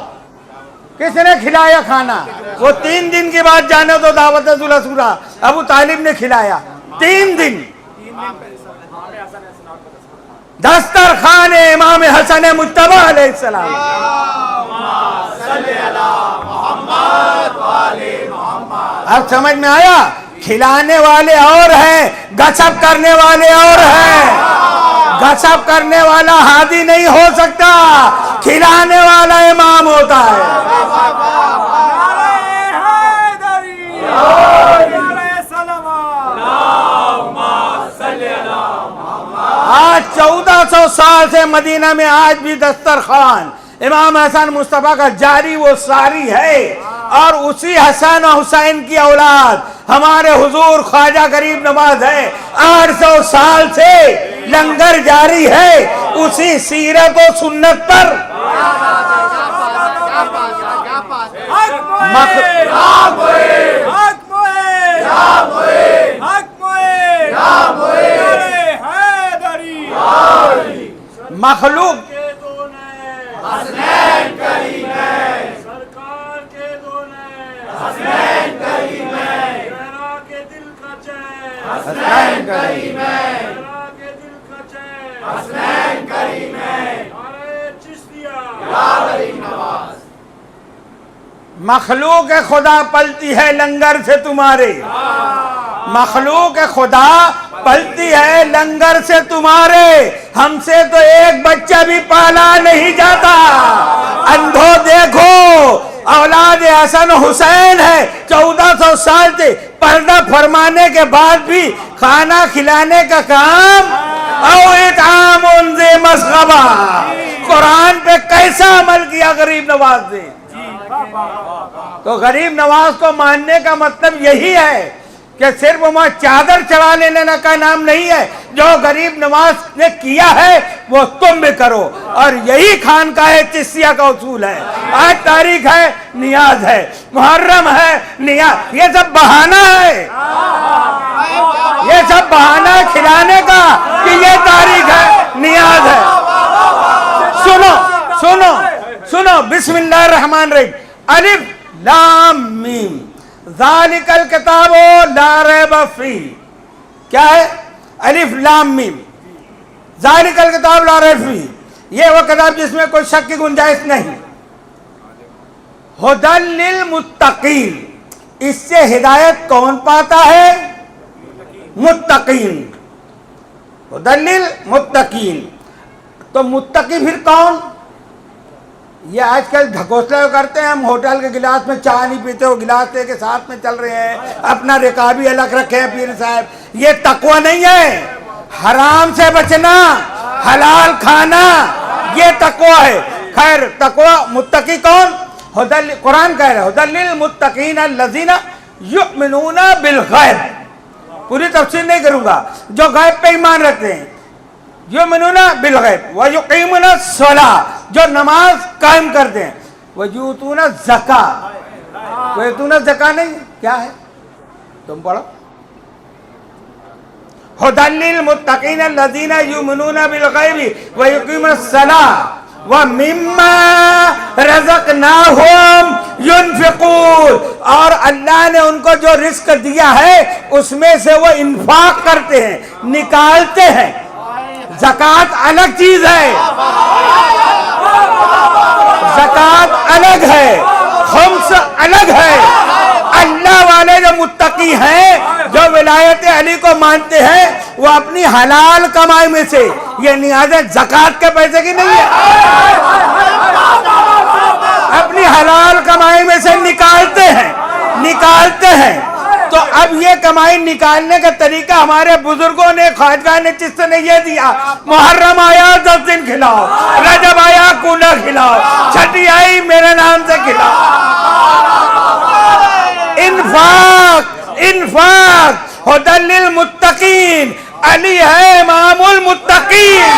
کس نے کھلایا کھانا؟ وہ 3 دن کے بعد جانے تو دعوت ذوالاسورہ ابو طالب نے کھلایا. 3 دن دسترخوان امام حسن مجتبی علیہ السلام. اب سمجھ میں آیا؟ کھلانے والے اور ہیں، گچھپ کرنے والے اور ہیں. گچھپ کرنے والا ہادی نہیں ہو سکتا، کھلانے والا امام ہوتا ہے. آج 1400 سال سے مدینہ میں آج بھی دسترخوان امام حسن مصطفیٰ کا جاری و ساری ہے. اور اسی حسن و حسین کی اولاد ہمارے حضور خواجہ غریب نواز ہے. 800 سال سے لنگر جاری ہے اسی سیرت و سنت پر. مخلوق مخلوق خدا پلتی ہے لنگر سے تمہارے، مخلوق خدا پلتی ہے لنگر سے تمہارے. ہم سے تو ایک بچہ بھی پالا نہیں جاتا. اندھو دیکھو اولاد حسن حسین ہے، 1400 سال سے پردہ فرمانے کے بعد بھی کھانا کھلانے کا کام او اطعام ذی مسغبہ. قرآن پہ کیسا عمل کیا غریب نواز نے. تو غریب نواز کو ماننے کا مطلب یہی ہے کہ صرف وہاں چادر چڑھا لینے کا نام نہیں ہے. جو غریب نواز نے کیا ہے وہ تم بھی کرو. اور یہی خانقاہ چشتیہ کا اصول ہے. آج تاریخ ہے، نیاز ہے، محرم ہے، نیاز. یہ سب بہانہ ہے، یہ سب بہانہ ہے کھلانے کا کہ یہ تاریخ ہے، نیاز ہے. سنو سنو سنو، بسم اللہ الرحمن الرحیم. الف لام میم ذالک الکتاب لا ریب فیہ. کیا ہے؟ الف لام میم ذالک الکتاب لا ریب فیہ. یہ وہ کتاب جس میں کوئی شک کی گنجائش نہیں. ھدی للمتقین. اس سے ہدایت کون پاتا ہے؟ متقین. ہدی للمتقین. تو متقی پھر کون؟ یہ آج کل ڈھکوسلے کرتے ہیں. ہم ہوٹل کے گلاس میں چائے نہیں پیتے ہو, گلاس لے کے ساتھ میں چل رہے ہیں, اپنا رکابی الگ رکھے ہیں پیر صاحب. یہ تقوی نہیں ہے. حرام سے بچنا, حلال کھانا, یہ تقوی ہے. خیر تقوی متقی کون؟ قرآن کہہ رہے ہدی للمتقین الذین یؤمنون بالغیب. پوری تفسیر نہیں کروں گا. جو غیب پہ ایمان رکھتے ہیں, یؤمنون بالغیب ویقیمون الصلاۃ, جو نماز قائم کرتے ہیں, ویؤتون الزکاۃ. ویؤتون الزکاۃ نہیں کیا ہے, تم پڑھو. ہدی للمتقین الذین یؤمنون بالغیب ویقیمون الصلاۃ وَمِمَّا رَزَقْنَاهُمْ يُنْفِقُونَ. اور اللہ نے ان کو جو رزق دیا ہے اس میں سے وہ انفاق کرتے ہیں, نکالتے ہیں. زکوٰۃ الگ چیز ہے, زکوٰۃ الگ ہے, خمس الگ ہے. اللہ والے جو متقی ہیں, جو ولایت علی کو مانتے ہیں, وہ اپنی حلال کمائی میں سے, یہ نیازت زکوٰۃ کے پیسے کی نہیں ہے, اپنی حلال کمائی میں سے نکالتے ہیں. تو اب یہ کمائی نکالنے کا طریقہ ہمارے بزرگوں نے, خواجہ نے, چشت نے یہ دیا, محرم آیا 10 دن کھلاؤ, رجب آیا کولا کھلاؤ, چھٹی آئی میرے نام سے کھلاؤ. انفاق ہدی للمتقین. علی ہے امام المتقین.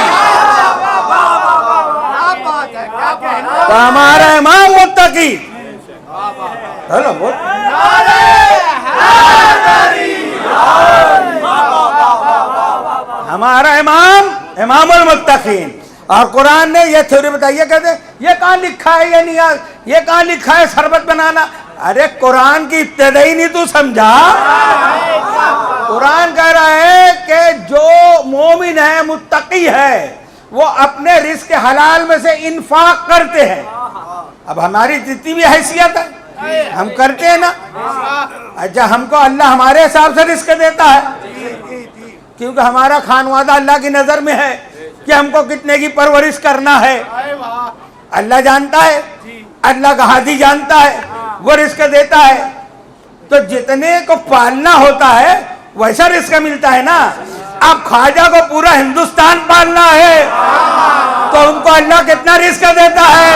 تو ہمارا امام متقی, ہمارا امام المتقین. اور قرآن نے یہ تھیوری بتائی ہے, کہتے یہ کہاں لکھا ہے, یہ نیاز, یہ کہاں لکھا ہے شربت بنانا. ارے قرآن کی ابتدائی نہیں تو سمجھا. قرآن کہہ رہا ہے کہ جو مومن ہے, متقی ہے, وہ اپنے رزق حلال میں سے انفاق کرتے ہیں. اب ہماری جتنی بھی حیثیت ہے ہم کرتے ہیں نا. اچھا ہم کو اللہ ہمارے حساب سے رزق دیتا ہے, کیونکہ ہمارا خانوادہ اللہ کی نظر میں ہے کہ ہم کو کتنے کی پرورش کرنا ہے. اللہ جانتا ہے, اللہ کا ہادی جانتا ہے, وہ رزق دیتا ہے. تو جتنے کو پالنا ہوتا ہے ویسا رزق ملتا ہے نا. اب خواجہ کو پورا ہندوستان پالنا ہے تو ان کو اللہ کتنا رزق دیتا ہے.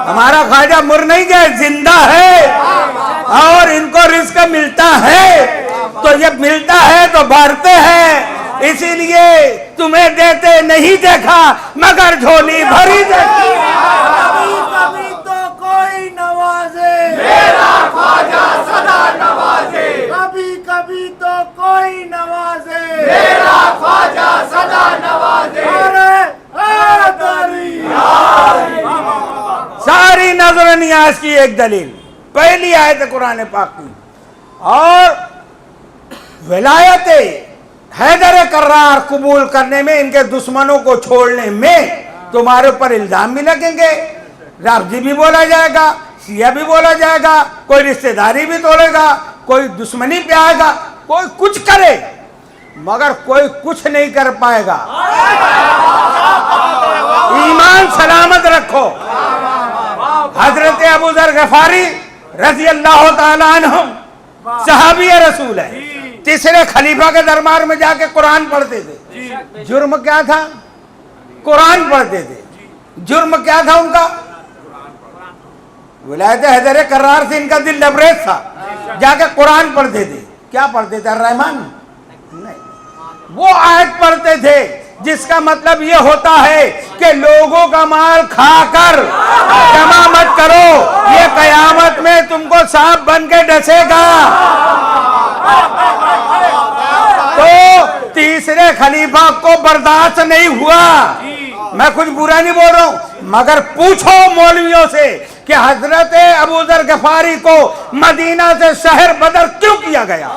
ہمارا خواجہ مر نہیں گئے, زندہ ہے, اور ان کو رزق ملتا ہے. تو جب ملتا ہے تو بھرتے ہیں. اسی لیے تمہیں دیتے نہیں دیکھا مگر جھولی بھری دیکھی. کبھی تو کوئی نوازے, میرا خواجہ سدا نوازے. کبھی کبھی تو کوئی نوازے, میرا خواجہ سدا نوازے. ساری نظر و نیاز کی ایک دلیل پہلی آیت قرآن پاک کی. اور ولایت حیدر کرار قبول کرنے میں, ان کے دشمنوں کو چھوڑنے میں تمہارے اوپر الزام بھی لگیں گے. رافضی بھی بولا جائے گا, شیعہ بھی بولا جائے گا, کوئی رشتہ داری بھی توڑے گا, کوئی دشمنی پہ آئے گا, کوئی کچھ کرے مگر کوئی کچھ نہیں کر پائے گا. ایمان سلامت رکھو. حضرت ابو ذر غفاری رضی اللہ تعالیٰ عنہ صحابی رسول ہے, تیسرے خلیفہ کے دربار میں جا کے قرآن پڑھتے تھے. جرم کیا تھا؟ قرآن پڑھتے تھے. جرم کیا تھا ان کا؟ ولایت حیدر کرار سے ان کا دل لبریز تھا. جا کے قرآن پڑھتے تھے. کیا پڑھتے تھے؟ الرحمن نہیں, وہ آیت پڑھتے تھے جس کا مطلب یہ ہوتا ہے کہ لوگوں کا مال کھا کر جمع مت کرو, یہ قیامت میں تم کو سانپ بن کے ڈسے گا. تو تیسرے خلیفہ کو برداشت نہیں ہوا. میں کچھ برا نہیں بول رہا ہوں, مگر پوچھو مولویوں سے کہ حضرت ابو ذر غفاری کو مدینہ سے شہر بدر کیوں کیا گیا,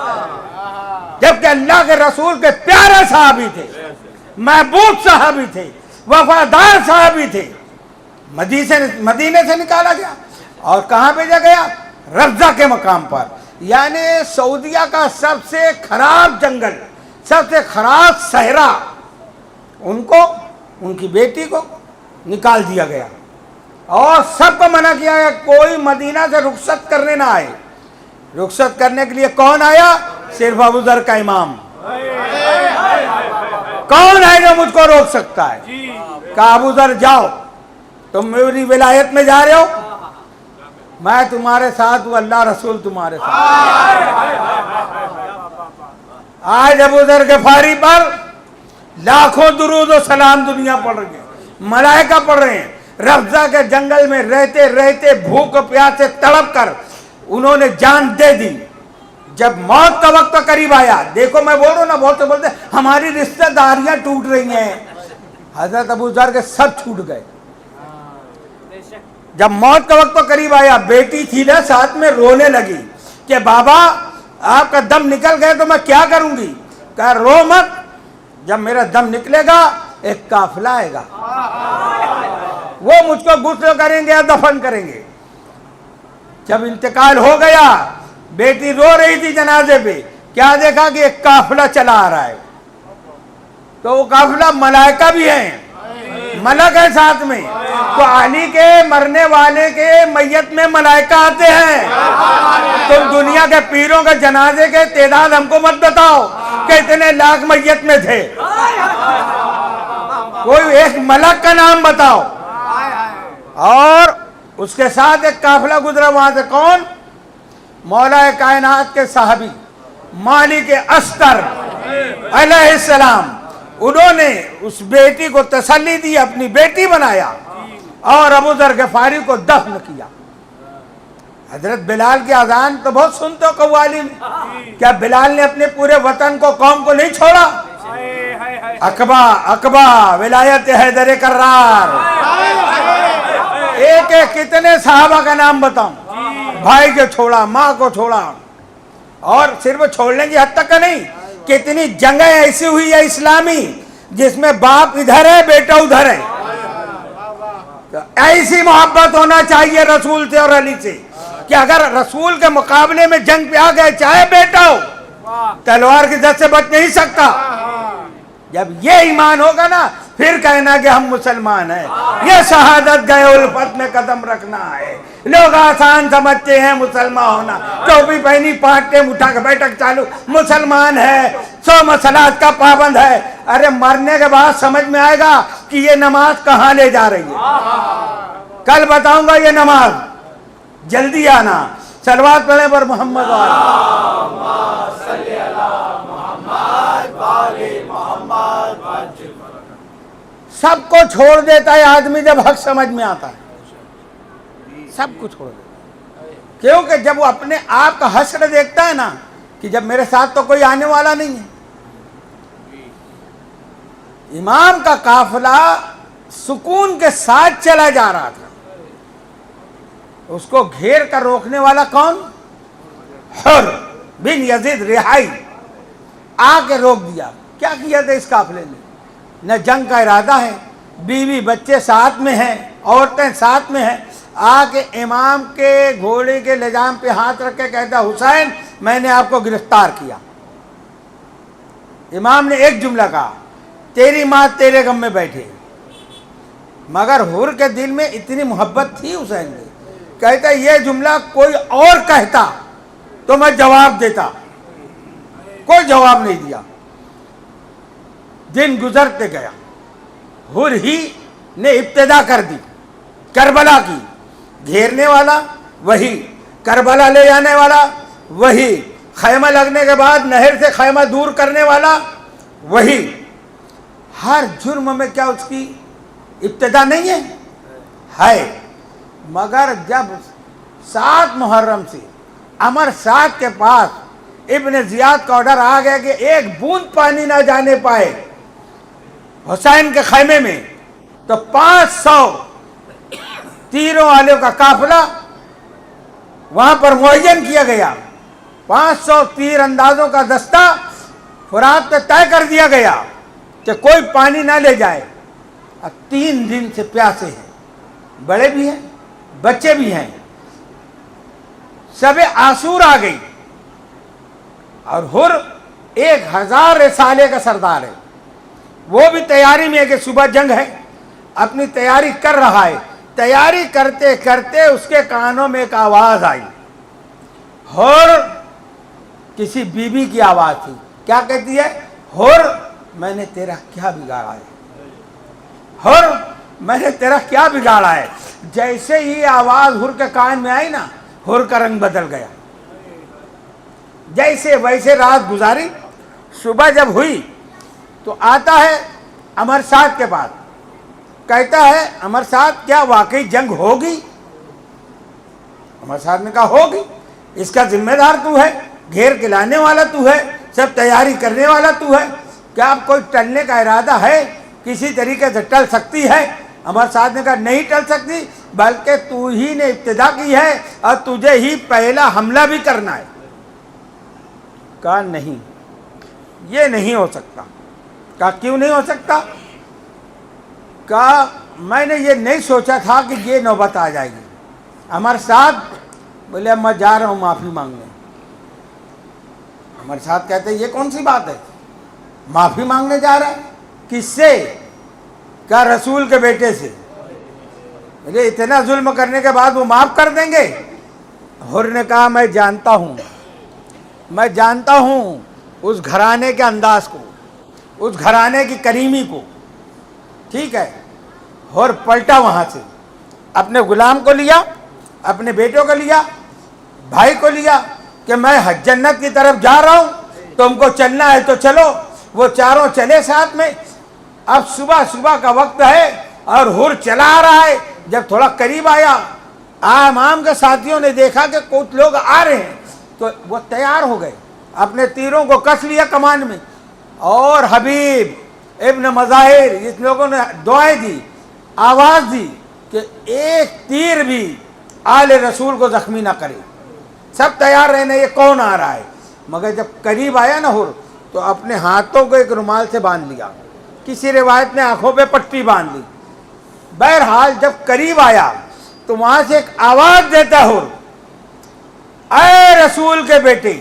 جبکہ اللہ کے رسول کے پیارے صحابی تھے, محبوب صحابی تھے, وفادار صحابی تھے. مدینے سے نکالا گیا اور کہاں بھیجا گیا؟ ربضہ کے مقام پر, یعنی سعودیہ کا سب سے خراب جنگل, سب سے خراج صحرا ان کو، ان کی بیٹی کو نکال دیا گیا اور سب کو منع کیا گیا کوئی مدینہ سے رخصت کرنے نہ آئے. رخصت کرنے کے لیے کون آیا؟ صرف ابو ذر کا امام. کون ہے جو مجھ کو روک سکتا ہے؟ کہا ابو ذر جاؤ، تم میری ولایت میں جا رہے ہو، میں تمہارے ساتھ ہوں، اللہ رسول تمہارے ساتھ. آج ابو ذر غفاری پر لاکھوں درود و سلام دنیا پڑھ رہی ہے، ملائکہ پڑھ رہے ہیں. رفضہ کے جنگل میں رہتے رہتے بھوک و پیاس سے تڑپ کر انہوں نے جان دے دی. جب موت کا وقت قریب آیا، دیکھو میں بول رہا ہوں نا، بہت سے بولتے ہماری رشتہ داریاں ٹوٹ رہی ہیں. حضرت ابو ذر کے سب چھوٹ گئے. جب موت کا وقت قریب آیا، بیٹی تھی نا ساتھ میں، رونے لگی کہ بابا آپ کا دم نکل گئے تو میں کیا کروں گی؟ کہا رو مت، جب میرا دم نکلے گا ایک قافلہ آئے گا، وہ مجھ کو غسل کریں گے یا دفن کریں گے. جب انتقال ہو گیا، بیٹی رو رہی تھی جنازے پہ، کیا دیکھا کہ ایک قافلہ چلا آ رہا ہے. تو وہ قافلہ ملائکہ بھی ہیں، ملک ہے ساتھ میں. تو علی کے مرنے والے کے میت میں ملائکہ آتے ہیں. تم دنیا کے پیروں کے جنازے کے تعداد ہم کو مت بتاؤ کہ اتنے لاکھ میت میں تھے، کوئی ایک ملک کا نام بتاؤ. اور اس کے ساتھ ایک قافلہ گزرا وہاں سے. کون؟ مولا کائنات کے صحابی مالک اسطر علیہ السلام. انہوں نے اس بیٹی کو تسلی دی، اپنی بیٹی بنایا اور ابو ذر غفاری کو دفن کیا. حضرت بلال کی اذان تو بہت سنتے ہو قوالی میں، کیا بلال نے اپنے پورے وطن کو، قوم کو نہیں چھوڑا؟ عقبہ عقبہ ولایت حیدر کرار. ایک ایک کتنے صحابہ کا نام بتاؤں، بھائی کو چھوڑا، ماں کو چھوڑا. اور صرف چھوڑنے کی حد تک کا نہیں، کتنی جنگیں ایسی ہوئی ہے اسلامی جس میں باپ ادھر ہے بیٹا ادھر ہے. ایسی محبت ہونا چاہیے رسول سے اور علی سے کہ اگر رسول کے مقابلے میں جنگ پہ آ گئے چاہے بیٹا ہو، تلوار کی زد سے بچ نہیں سکتا. جب یہ ایمان ہوگا نا پھر کہنا کہ ہم مسلمان ہیں. یہ شہادت گئے الفت میں قدم رکھنا ہے. لوگ آسان سمجھتے ہیں مسلمان ہونا، ٹوپی پہنی پانٹے اٹھا کے بیٹھک چالو، مسلمان ہے، 100 مسلات کا پابند ہے. ارے مرنے کے بعد سمجھ میں آئے گا کہ یہ نماز کہاں لے جا رہی ہے. کل بتاؤں گا یہ نماز، جلدی آنا. صلوات پڑھیں پر محمد سب کو چھوڑ دیتا ہے آدمی جب حق سمجھ میں آتا ہے، سب کو چھوڑ دیتا ہے. کیونکہ جب وہ اپنے آپ کا حشر دیکھتا ہے نا کہ جب میرے ساتھ تو کوئی آنے والا نہیں ہے. امام کا قافلہ سکون کے ساتھ چلا جا رہا تھا، اس کو گھیر کر روکنے والا کون؟ حر بن یزید رہائی آ کے روک دیا. کیا کیا تھا اس قافلے نے؟ نہ جنگ کا ارادہ ہے، بیوی بچے ساتھ میں ہیں، عورتیں ساتھ میں ہیں. آ کے امام کے گھوڑے کے لجام پہ ہاتھ رکھ کے کہتا حسین میں نے آپ کو گرفتار کیا. امام نے ایک جملہ کہا، تیری ماں تیرے غم میں بیٹھے. مگر حر کے دل میں اتنی محبت تھی حسین میں، کہتا یہ جملہ کوئی اور کہتا تو میں جواب دیتا. کوئی جواب نہیں دیا. دن گزرتے گیا، حر ہی نے ابتدا کر دی کربلا کی. گھیرنے والا وہی، کربلا لے جانے والا وہی، خیمہ لگنے کے بعد نہر سے خیمہ دور کرنے والا وہی. ہر جرم میں کیا اس کی ابتدا نہیں ہے؟ مگر جب 7 محرم سے امر سعد کے پاس ابن زیاد کا آرڈر آ گیا کہ ایک بوند پانی نہ جانے پائے حسین کے خیمے میں، تو 500 تیروں والوں کا قافلہ وہاں پر معین کیا گیا. 500 تیر اندازوں کا دستہ فرات پہ طے کر دیا گیا کہ کوئی پانی نہ لے جائے. 3 دن سے پیاسے ہیں، بڑے بھی ہیں بچے بھی ہیں. شب عاشور آ گئی اور حر 1000 رسالے کا سردار ہے، وہ بھی تیاری میں ہے کہ صبح جنگ ہے، اپنی تیاری کر رہا ہے۔ تیاری کرتے کرتے اس کے کانوں میں ایک آواز آئی، اور کسی بی بی کی آواز تھی۔ کیا کہتی ہے؟ اور میں نے تیرا کیا بگاڑا ہے، اور میں نے تیرا کیا بگاڑا ہے۔ جیسے ہی آواز حر کے کان میں آئی نا، حر کا رنگ بدل گیا۔ جیسے ویسے رات گزاری، صبح جب ہوئی تو آتا ہے امر سعد کے پاس، کہتا ہے امر سعد کیا واقعی جنگ ہوگی؟ امر سعد نے کہا ہوگی، اس کا ذمہ دار تو ہے، گھیر کے لانے والا تو ہے، سب تیاری کرنے والا تو ہے، کیا اب کوئی ٹلنے کا ارادہ ہے؟ کسی طریقے سے ٹل سکتی ہے؟ امر سعد نے کہا نہیں ٹل سکتی، بلکہ تو ہی نے ابتدا کی ہے اور تجھے ہی پہلا حملہ بھی کرنا ہے۔ کہا نہیں، یہ نہیں ہو سکتا۔ کہا کیوں نہیں ہو سکتا؟ کہا میں نے یہ نہیں سوچا تھا کہ یہ نوبت آ جائے گی۔ امر سعد بولے میں جا رہا ہوں معافی مانگنے۔ امر سعد کہتے ہیں یہ کون سی بات ہے، معافی مانگنے جا رہا ہے؟ کس سے؟ کہا رسول کے بیٹے سے۔ بولے اتنا ظلم کرنے کے بعد وہ معاف کر دیں گے؟ حر نے کہا میں جانتا ہوں، میں جانتا ہوں اس گھرانے کے انداز کو، اس گھرانے کی کریمی کو، ٹھیک ہے۔ اور پلٹا وہاں سے، اپنے غلام کو لیا، اپنے بیٹوں کو لیا، بھائی کو لیا کہ میں جنت کی طرف جا رہا ہوں، تم کو چلنا ہے تو چلو۔ وہ چاروں چلے ساتھ میں۔ اب صبح کا وقت ہے اور حر چلا آ رہا ہے۔ جب تھوڑا قریب آیا، امام کے ساتھیوں نے دیکھا کہ کچھ لوگ آ رہے ہیں، تو وہ تیار ہو گئے، اپنے تیروں کو کس لیا کمان میں، اور حبیب ابن مظاہر جس لوگوں نے دعائیں دی، آواز دی کہ ایک تیر بھی آل رسول کو زخمی نہ کرے، سب تیار رہنا، یہ کون آ رہا ہے۔ مگر جب قریب آیا نا حر، تو اپنے ہاتھوں کو ایک رومال سے باندھ لیا، کسی روایت میں آنکھوں پہ پٹی باندھ لی۔ بہرحال جب قریب آیا تو وہاں سے ایک آواز دیتا حر، اے رسول کے بیٹے،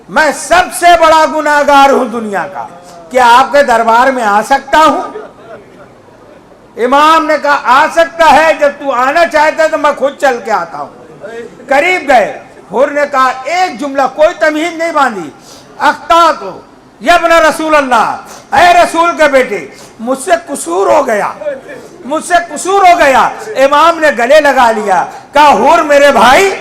میں سب سے بڑا گناہگار ہوں دنیا کا، کیا آپ کے دربار میں آ سکتا ہوں؟ امام نے کہا آ سکتا ہے، جب تو آنا چاہتا ہے تو میں خود چل کے آتا ہوں۔ قریب گئے، حر نے کہا ایک جملہ، کوئی تمہید نہیں باندھی، اخطأت یا ابن رسول اللہ، اے رسول کے بیٹے مجھ سے قصور ہو گیا، مجھ سے قصور ہو گیا۔ امام نے گلے لگا لیا، کہا حر میرے بھائی،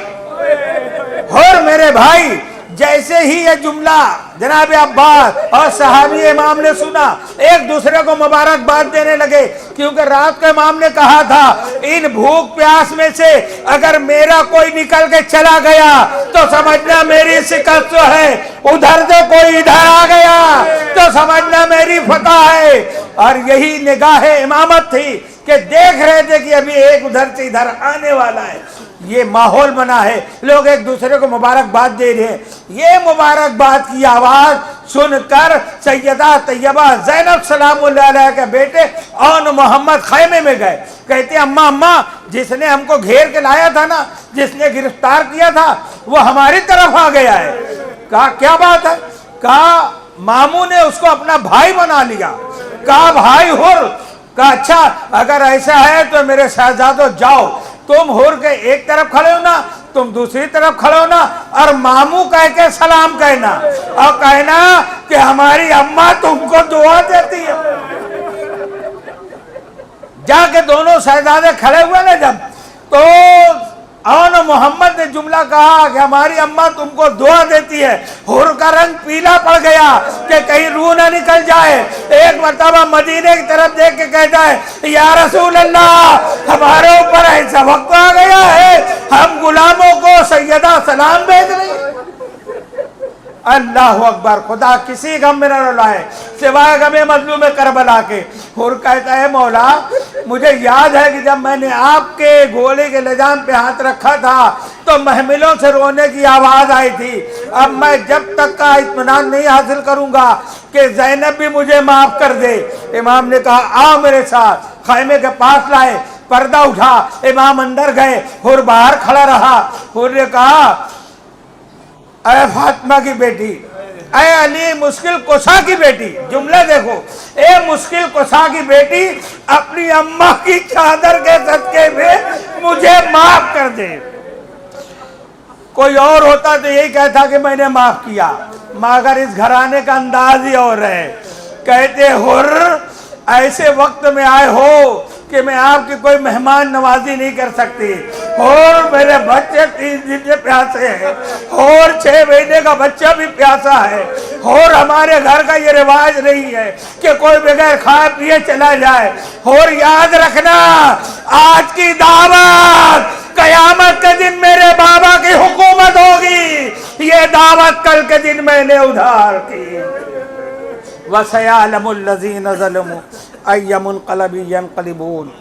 حر میرے بھائی۔ جیسے ہی یہ جملہ جناب عباس اور صحابی امام نے سنا، ایک دوسرے کو مبارکباد دینے لگے، کیونکہ رات کو امام نے کہا تھا ان بھوک پیاس میں سے اگر میرا کوئی نکل کے چلا گیا تو سمجھنا میری شکست ہے، ادھر سے کوئی ادھر آ گیا تو سمجھنا میری فتح ہے۔ اور یہی نگاہ امامت تھی کہ دیکھ رہے تھے کہ ابھی ایک ادھر سے ادھر آنے والا ہے۔ یہ ماحول بنا ہے، لوگ ایک دوسرے کو مبارکباد دے رہے ہیں۔ یہ مبارکباد کی آواز سن کر سیدہ طیبہ زینب سلام اللہ علیہ کے بیٹے اون محمد خیمے میں گئے، کہتے ہیں اماں جس نے ہم کو گھیر کے لایا تھا نا، جس نے گرفتار کیا تھا، وہ ہماری طرف آ گیا ہے۔ کہا کیا بات ہے؟ کہا ماموں نے اس کو اپنا بھائی بنا لیا۔ کہا بھائی حر؟ کہا اچھا اگر ایسا ہے تو میرے شہزادو جاؤ، تم حر کے ایک طرف کھڑے ہونا، تم دوسری طرف کھڑے ہونا، اور ماموں کہہ کے سلام کہنا، اور کہنا کہ ہماری اماں تم کو دعا دیتی ہے۔ جا کے دونوں شہزادے کھڑے ہوئے نا جب، تو اون محمد نے جملہ کہا کہ ہماری اماں تم کو دعا دیتی ہے۔ حر کا رنگ پیلا پڑ گیا کہ کہیں روح نہ نکل جائے۔ ایک مرتبہ مدینے کی طرف دیکھ کے کہتا ہے یا رسول اللہ ہمارے اوپر ایسا وقت آ گیا ہے، ہم غلاموں کو سیدہ سلام بھیج رہی ہیں۔ اللہ اکبر، خدا کسی غم میں نہ لائے سوائے غم مظلوم کربلا کے۔ حر کہتا ہے مولا مجھے یاد ہے کہ جب میں نے آپ کے گھوڑے کے لجام پہ ہاتھ رکھا تھا تو محملوں سے رونے کی آواز آئی تھی، اب میں جب تک کا اطمینان نہیں حاصل کروں گا کہ زینب بھی مجھے معاف کر دے۔ امام نے کہا آؤ میرے ساتھ، خیمے کے پاس لائے، پردہ اٹھا، امام اندر گئے، حر باہر کھڑا رہا۔ حر نے کہا اے فاطمہ کی بیٹی اے علی مشکل کشا کی بیٹی، جملہ دیکھو، اے مشکل کشا کی بیٹی اپنی اماں کی چادر کے صدقے میں مجھے معاف کر دے۔ کوئی اور ہوتا تو یہی کہتا کہ میں نے معاف کیا، مگر اس گھرانے کا انداز ہی اور ہے۔ کہتے حر ایسے وقت میں آئے ہو کہ میں آپ کی کوئی مہمان نوازی نہیں کر سکتی، اور میرے بچے 3 دن سے پیاسے ہیں، اور 6 مہینے کا بچہ بھی پیاسا ہے، اور ہمارے گھر کا یہ رواج نہیں ہے کہ کوئی بغیر کھائے پیے چلا جائے، اور یاد رکھنا آج کی دعوت قیامت کے دن میرے بابا کی حکومت ہوگی، یہ دعوت کل کے دن میں نے ادھار کی۔ وَسَيَعْلَمُ الَّذِينَ ظَلَمُوا أَيَّ مُنْقَلَبٍ يَنْقَلِبُونَ